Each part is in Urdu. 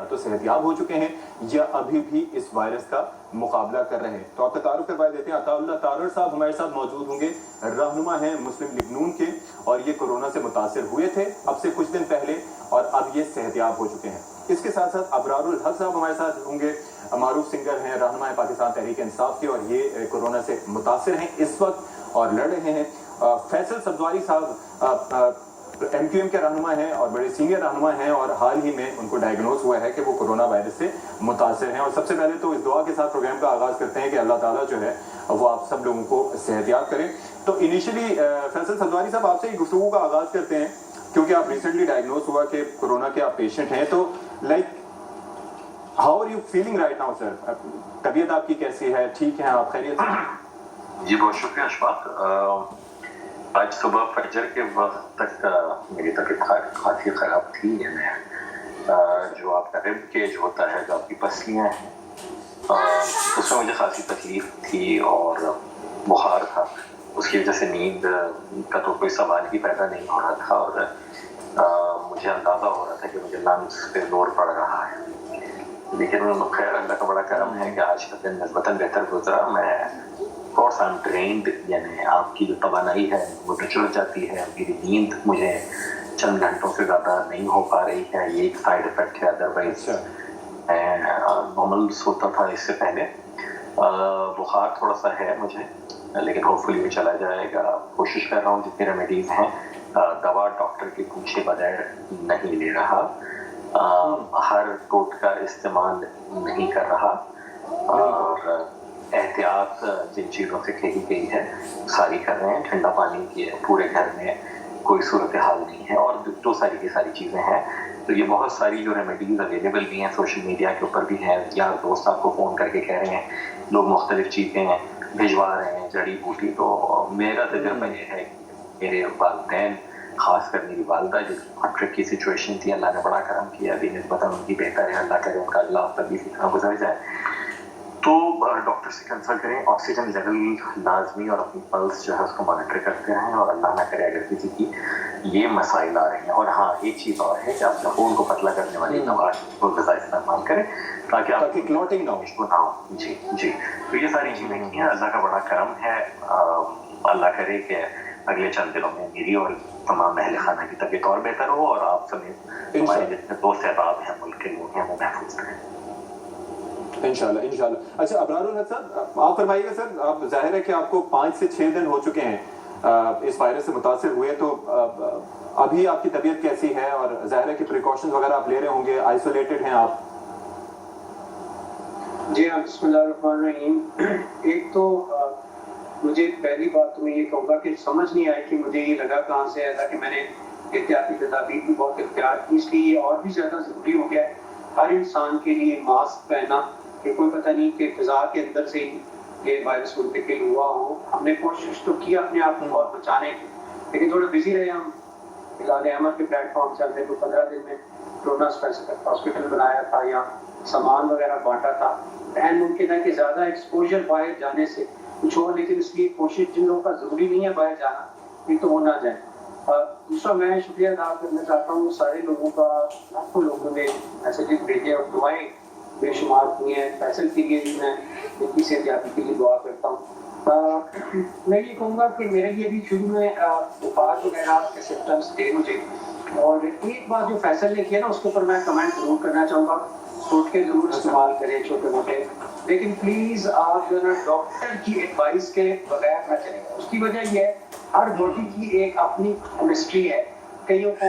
یا تو صحتیاب ہو چکے ہیں یا ابھی بھی اس وائرس کا مقابلہ کر رہے ہیں. تو آپ کا تعارف کروا دیتے ہیں. عطا اللہ تارڑ صاحب ہمارے ساتھ موجود ہوں گے, رہنما ہیں مسلم لیگ نون کے, اور یہ کورونا سے متاثر ہوئے تھے اب سے کچھ دن پہلے, اور اب یہ صحتیاب ہو چکے ہیں. اس کے ساتھ ساتھ ابرار الحق صاحب ہمارے ساتھ ہوں گے, معروف سنگر ہیں, رہنما پاکستان تحریک انصاف کے, اور یہ کورونا سے متاثر ہیں اس وقت اور لڑ رہے ہیں. فیصل سبزواری صاحب ایم کیو ایم کے رہنما ہیں اور بڑے سینئر رہنما ہیں, اور حال ہی میں ان کو ڈائیگنوز ہوا ہے کہ وہ کورونا وائرس سے متاثر ہیں. اور سب سے پہلے تو اس دعا کے ساتھ پروگرام کا آغاز کرتے ہیں کہ اللہ تعالیٰ جو ہے وہ آپ سب لوگوں کو صحتیاب کرے. تو انیشلی فیصل سبزواری صاحب آپ سے گفتگو کا آغاز کرتے ہیں, کیونکہ آپ ریسنٹلی ڈائیگنوز ہوا کہ کورونا کے آپ پیشنٹ ہیں. تو like how are you feeling right now sir? طبیعت آپ کی کیسی ہے؟ ٹھیک ہیں آپ؟ خیریت سے؟ جی بہت شکریہ اشفاق. آج صبح فجر کے وقت تک میری طبیعت کافی خراب تھی. جو آپ کا رب کیج ہوتا ہے, جو آپ کی پسلیاں ہیں, اس میں مجھے خاصی تکلیف تھی اور بخار تھا. اس کی وجہ سے نیند کا تو کوئی سوال ہی پیدا نہیں ہو رہا تھا, اور مجھے اندازہ ہو رہا تھا کہ مجھے لنگس پہ زور پڑ رہا ہے. لیکن خیر اللہ کا بڑا کرم ہے کہ آج کا دن نسبتاً بہتر گزرا. میں تھوڑا سا ٹرینڈ, یعنی آپ کی جو توانائی ہے وہ ٹچڑ جاتی ہے. میری نیند مجھے چند گھنٹوں سے زیادہ نہیں ہو پا رہی ہے, یہ ایک سائڈ افیکٹ ہے. ادروائز میں نارمل سوتا تھا اس سے پہلے. بخار تھوڑا سا ہے مجھے, لیکن ہوپ فلی میں چلا جائے گا. کوشش کر رہا ہوں جتنی ریمیڈیز ہیں, دوا ڈاکٹر کے پوچھے بغیر نہیں لے رہا, ہر ٹوٹ کا استعمال نہیں کر رہا, اور احتیاط جن چیزوں سے کہی گئی ہے ساری کر رہے ہیں. ٹھنڈا پانی کی پورے گھر میں کوئی صورتحال نہیں ہے, اور جو ساری کی ساری چیزیں ہیں. تو یہ بہت ساری جو ریمیڈیز اویلیبل بھی ہیں, سوشل میڈیا کے اوپر بھی ہیں. یار دوست آپ کو فون کر کے کہہ رہے ہیں, لوگ مختلف چیزیں بھجوا رہے ہیں, جڑی بوٹی. تو میرا تجربہ یہ ہے کہ میرے والدین, خاص کر میری والدہ جو ٹرک کی سچویشن تھی, اللہ نے بڑا کرم کیا, ابھی نسبتاً ان کی بہتر ہے. اللہ کرے ان کا اللہ تکلیف اتنا گزر جائے. تو ڈاکٹر سے کنسلٹ کریں, آکسیجن لیول لازمی, اور اپنی پلس جو ہے اس کو مانیٹر کرتے رہیں, اور اللہ نہ کرے اگر کسی کی یہ مسائل آ رہے ہیں. اور ہاں ایک چیز اور ہے کہ آپ خون کو پتلا کرنے والی دوا کو غذا استعمال کریں تاکہ آپ کی کلوٹنگ نہ ہو. جی جی, تو یہ ساری چیزیں ہیں. اللہ کا بڑا کرم ہے. اللہ کرے کہ اگلے چند دنوں میں میری اور تمام اہل خانہ کی طبیعت اور بہتر ہو, اور آپ سمیت ہمارے جتنے دوست احباب ہیں, ملک کے لوگ ہیں, وہ محفوظ رہیں. انشاءاللہ انشاءاللہ. اچھا ابرار الحق صاحب آپ فرمائیے گا سر, آپ ظاہر ہے کہ آپ کو 5 سے 6 دن ہو چکے ہیں اس وائرس سے متاثر ہوئے, تو ابھی آپ کی طبیعت کیسی ہے؟ اور ظاہر ہے کہ پریکاشنز وغیرہ آپ لے رہے ہوں گے, آئسولیٹڈ ہیں آپ؟ جی ہاں, بسم اللہ الرحمن الرحیم. ایک تو مجھے پہلی بات تو میں یہ کہوں گا کہ سمجھ نہیں آئی کہ مجھے یہ لگا کہاں سے ایسا کہ میں نے احتیاطی تدابیر بھی بہت اختیار کی, اس لیے یہ اور بھی زیادہ ضروری ہو گیا ہے ہر انسان کے لیے ماسک پہننا, کہ کوئی پتہ نہیں کہ فضا کے اندر سے یہ وائرس منتقل ہوا ہو. ہم نے کوشش تو کی اپنے آپ کو اور بچانے کی, لیکن تھوڑا بزی رہے ہم. ہلال احمد کے پلیٹ فارم سے ہم نے 15 دن میں کورونا اسپیسیفک ہاسپٹل بنایا تھا, یا سامان وغیرہ بانٹا تھا. اہم ممکن ہے کہ زیادہ ایکسپوجر باہر جانے سے کچھ ہو, لیکن اس لیے کوشش جن لوگوں کا ضروری نہیں ہے باہر جانا, پھر تو وہ نہ جائیں. دوسرا میں شکریہ ادا کرنا چاہتا ہوں سارے لوگوں کا, لاکھوں لوگوں نے میسیجز بھیجے اور دعائیں بے شمار کی ہیں. فیصل کے لیے بھی میں ان کی صحتیابی کے لیے دعا کرتا ہوں. میں یہ کہوں گا کہ میرے لیے بھی شروع میں بخار وغیرہ کے سمپٹمس تھے مجھے, اور ایک بات جو فیصل نے کیا نا اس کے اوپر میں کمنٹ ضرور کرنا چاہوں گا. ٹوٹکے ضرور استعمال کریں چھوٹے موٹے, لیکن پلیز آپ جو ہے نا ڈاکٹر کی ایڈوائس کے بغیر نہ چلیں. اس کی وجہ یہ ہے ہر باڈی کی ایک اپنی کیمسٹری ہے. کئیوں کو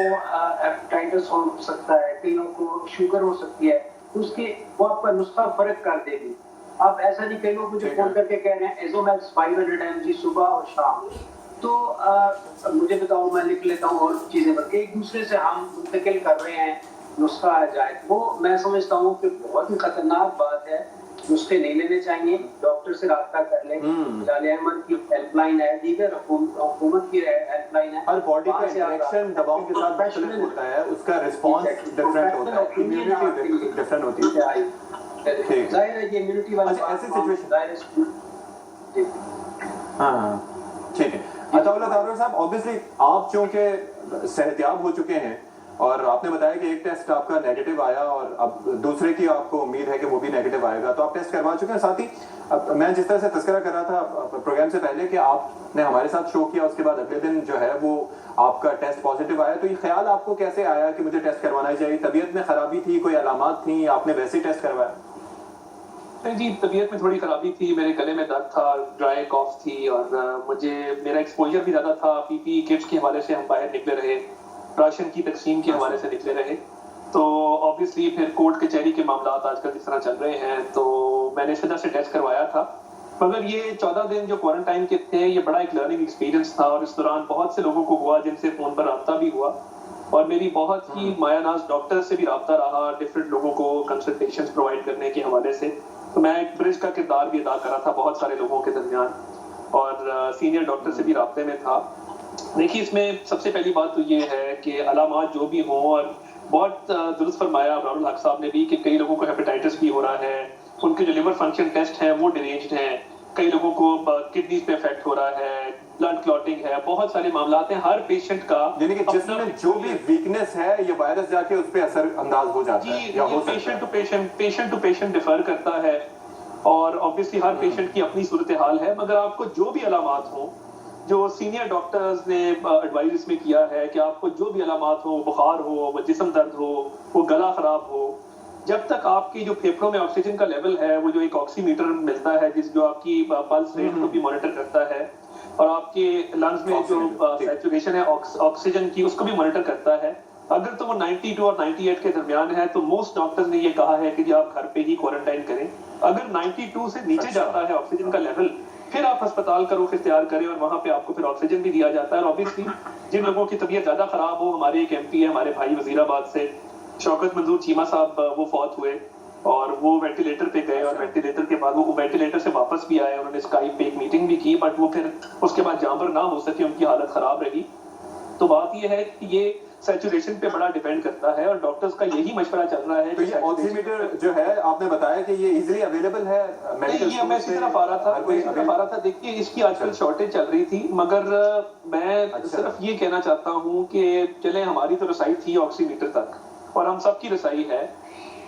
ہیپیٹائٹس ہو سکتا ہے, کئیوں کو شوگر ہو سکتی ہے, اس کے وہ آپ کا نسخہ فرق کر دے گی. آپ ایسا نہیں, کئی لوگ مجھے فون کر کے کہہ رہے ہیں ایزومیکس 500 mg صبح اور شام, تو مجھے بتاؤ میں لکھ لیتا ہوں اور چیزیں, ایک دوسرے سے ہم منتقل کر رہے ہیں نسخہ آ جائے. وہ میں سمجھتا ہوں کہ بہت ہی خطرناک بات ہے. نسخے نہیں لینے چاہیے, ڈاکٹر سے رابطہ کر لیں. ہلال احمد کی ہیلپ لائن ہے, دیگر حکومت کی ہیلپ لائن ہے. ہر باڈی کا انٹریکشن دواؤں کے ساتھ مختلف ہوتا ہے, اس کا رسپانس ڈفرینٹ ہوتا ہے, امیونٹی ڈفرینٹ ہوتی ہے. ظاہر ہے یہ امیونٹی والی ایسی سچویشن. جی ہاں ٹھیک ہے. عطا اللہ تارڑ صاحب, obviously آپ چونکہ صحتیاب ہو چکے ہیں, اور آپ نے بتایا کہ ایک ٹیسٹ آپ کا نیگیٹو آیا اور اب دوسرے کی آپ کو امید ہے کہ وہ بھی نیگیٹو آئے گا, تو آپ ٹیسٹ کروا چکے ہیں. ساتھ ہی میں جس طرح سے تذکرہ کر رہا تھا پروگرام سے پہلے کہ آپ نے ہمارے ساتھ شو کیا, اس کے بعد اگلے دن جو ہے وہ آپ کا ٹیسٹ پازیٹیو آیا, تو یہ خیال آپ کو کیسے آیا کہ مجھے ٹیسٹ کروانا چاہیے؟ طبیعت میں خرابی تھی, کوئی علامات تھیں, آپ نے ویسے ہی ٹیسٹ کروایا؟ نہیں جی, طبیعت میں تھوڑی خرابی تھی, میرے گلے میں درد تھا, ڈرائی کاف تھی, اور مجھے میرا ایکسپوجر بھی زیادہ تھا. پی پی کٹس کے حوالے سے ہم باہر نکلے رہے, راشن کی تقسیم کے حوالے سے نکلے رہے, تو آبویسلی پھر کورٹ کچہری کے معاملات آج کل جس طرح چل رہے ہیں, تو میں نے اس وجہ سے ٹیسٹ کروایا تھا. مگر یہ 14 دن جو کوارنٹائن کے تھے, یہ بڑا ایک لرننگ ایکسپیرینس تھا, اور اس دوران بہت سے لوگوں کو ہوا جن سے فون پر رابطہ بھی ہوا, اور میری بہت ہی مایا ناز ڈاکٹر سے بھی رابطہ رہا ڈفرینٹ لوگوں کو کنسلٹیشن پرووائڈ کرنے کے حوالے سے. تو میں ایک برج کا کردار بھی ادا کر رہا تھا بہت سارے لوگوں کے درمیان, اور سینئر ڈاکٹر سے بھی رابطے میں تھا. دیکھیے, اس میں سب سے پہلی بات تو یہ ہے کہ علامات جو بھی ہوں, اور بہت درست فرمایا ابرار الحق صاحب نے بھی کہ کئی لوگوں کو ہیپیٹائٹس بھی ہو رہا ہے, ان کے جو لیور فنکشن ٹیسٹ ہیں وہ ڈیریجڈ ہیں, کئی لوگوں کو کڈنیز پہ افیکٹ ہو رہا ہے, بلڈ کلوٹنگ ہے, بہت سارے معاملات ہیں. ہر پیشنٹ کا یعنی کہ جسم میں جو بھی ویکنس ہے یہ وائرس جا کے اس پہ اثر انداز ہو جاتا ہے, جی, یا ہو یہ سکتا ہے پیشنٹ ٹو پیشنٹ ڈیفر کرتا ہے, اور آبویسلی ہر پیشنٹ کی اپنی صورتحال ہے. مگر آپ کو جو بھی علامات ہوں, جو سینئر ڈاکٹرز نے ایڈوائز اس میں کیا ہے کہ آپ کو جو بھی علامات ہو, بخار ہو, جسم درد ہو, وہ گلا خراب ہو, جب تک آپ کی جو پھیپھڑوں میں آکسیجن کا لیول ہے, وہ جو ایک آکسی میٹر ملتا ہے جس جو آپ کی پلس ریٹ کو بھی مانیٹر کرتا ہے, اور آپ کے لنگز میں جو سیچوریشن ہے آکسیجن کی اس کو بھی مانیٹر کرتا ہے, اگر تو وہ 92 اور 98 کے درمیان ہے, تو موسٹ ڈاکٹرز نے یہ کہا ہے کہ جی آپ گھر پہ ہی کوارنٹائن کریں. اگر 92 سے نیچے جاتا ہے آکسیجن کا لیول, پھر آپ ہسپتال کا رخ اختیار کریں, اور وہاں پہ آپ کو پھر آکسیجن بھی دیا جاتا ہے. اور آبویسلی جن لوگوں کی طبیعت زیادہ خراب ہو, ہمارے ایک ایم پی ہے ہمارے بھائی وزیر آباد سے, شوکت منظور چیمہ صاحب, وہ فوت ہوئے, اور وہ وینٹیلیٹر پہ گئے, اور وینٹیلیٹر کے بعد وہ وینٹیلیٹر سے واپس بھی آئے, انہوں نے اسکائپ پہ ایک میٹنگ بھی کی, بٹ وہ پھر اس کے بعد جانبر نہ ہو سکے, ان کی حالت خراب رہی. تو بات یہ ہے کہ یہ سیچوریشن پہ بڑا ڈیپینڈ کرتا ہے, اور ڈاکٹرز کا یہی مشورہ چل رہا ہے. تو یہ آکسی میٹر جو ہے آپ نے بتایا کہ یہ ایزیلی اویلیبل ہے میڈیکل یہ میں اسی طرف آ رہا تھا, دیکھیے اس کی آج کل شارٹیج چل رہی تھی, مگر میں صرف یہ کہنا چاہتا ہوں کہ چلیں ہماری تو رسائی تھی آکسی میٹر تک, اور ہم سب کی رسائی ہے.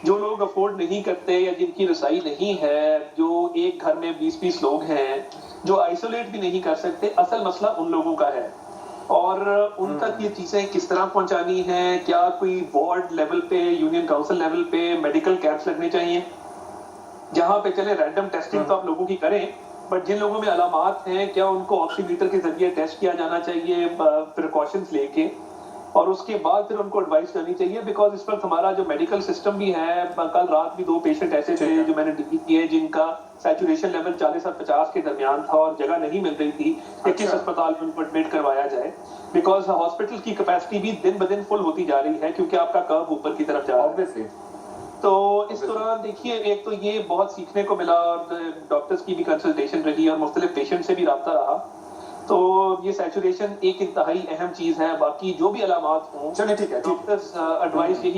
جو لوگ افورڈ نہیں کرتے یا جن کی رسائی نہیں ہے, جو ایک گھر میں 20-20 لوگ ہیں, جو آئسولیٹ بھی نہیں کر سکتے, اصل مسئلہ ان لوگوں کا ہے. اور ان تک یہ چیزیں کس طرح پہنچانی ہیں, کیا کوئی وارڈ لیول پہ, یونین کاؤنسل لیول پہ میڈیکل کیمپس لگنے چاہیے جہاں پہ چلے رینڈم ٹیسٹنگ تو آپ لوگوں کی کریں, بٹ جن لوگوں میں علامات ہیں کیا ان کو آکسی میٹر کے ذریعے ٹیسٹ کیا جانا چاہیے پریکاشنز لے کے, اور اس کے بعد پھر ان کو ایڈوائز کرنی چاہیے. بیکاز اس وقت ہمارا جو میڈیکل سسٹم بھی ہے, کل رات بھی 2 پیشنٹ ایسے تھے جو میں نے ڈیل کیے جن کا سیچوریشن لیول 40 اور 50 کے درمیان تھا, اور جگہ نہیں مل رہی تھی کہ کس اسپتال میں ان کو ایڈمٹ کروایا جائے, بیکاز ہاسپٹل کی کیپیسٹی بھی دن بدن فل ہوتی جا رہی ہے کیونکہ آپ کا کرو اوپر کی طرف جا رہا ہے. تو اس دوران دیکھیے, ایک تو یہ بہت سیکھنے کو ملا, اور ڈاکٹرز کی بھی کنسلٹیشن رہی, اور مختلف پیشنٹ سے بھی رابطہ رہا. تو یہ سیچوریشن ایک انتہائی اہم چیز ہے. باقی جو بھی علامات ہوں, چلیے ٹھیک ہے, ڈاکٹرز ایڈوائز یہی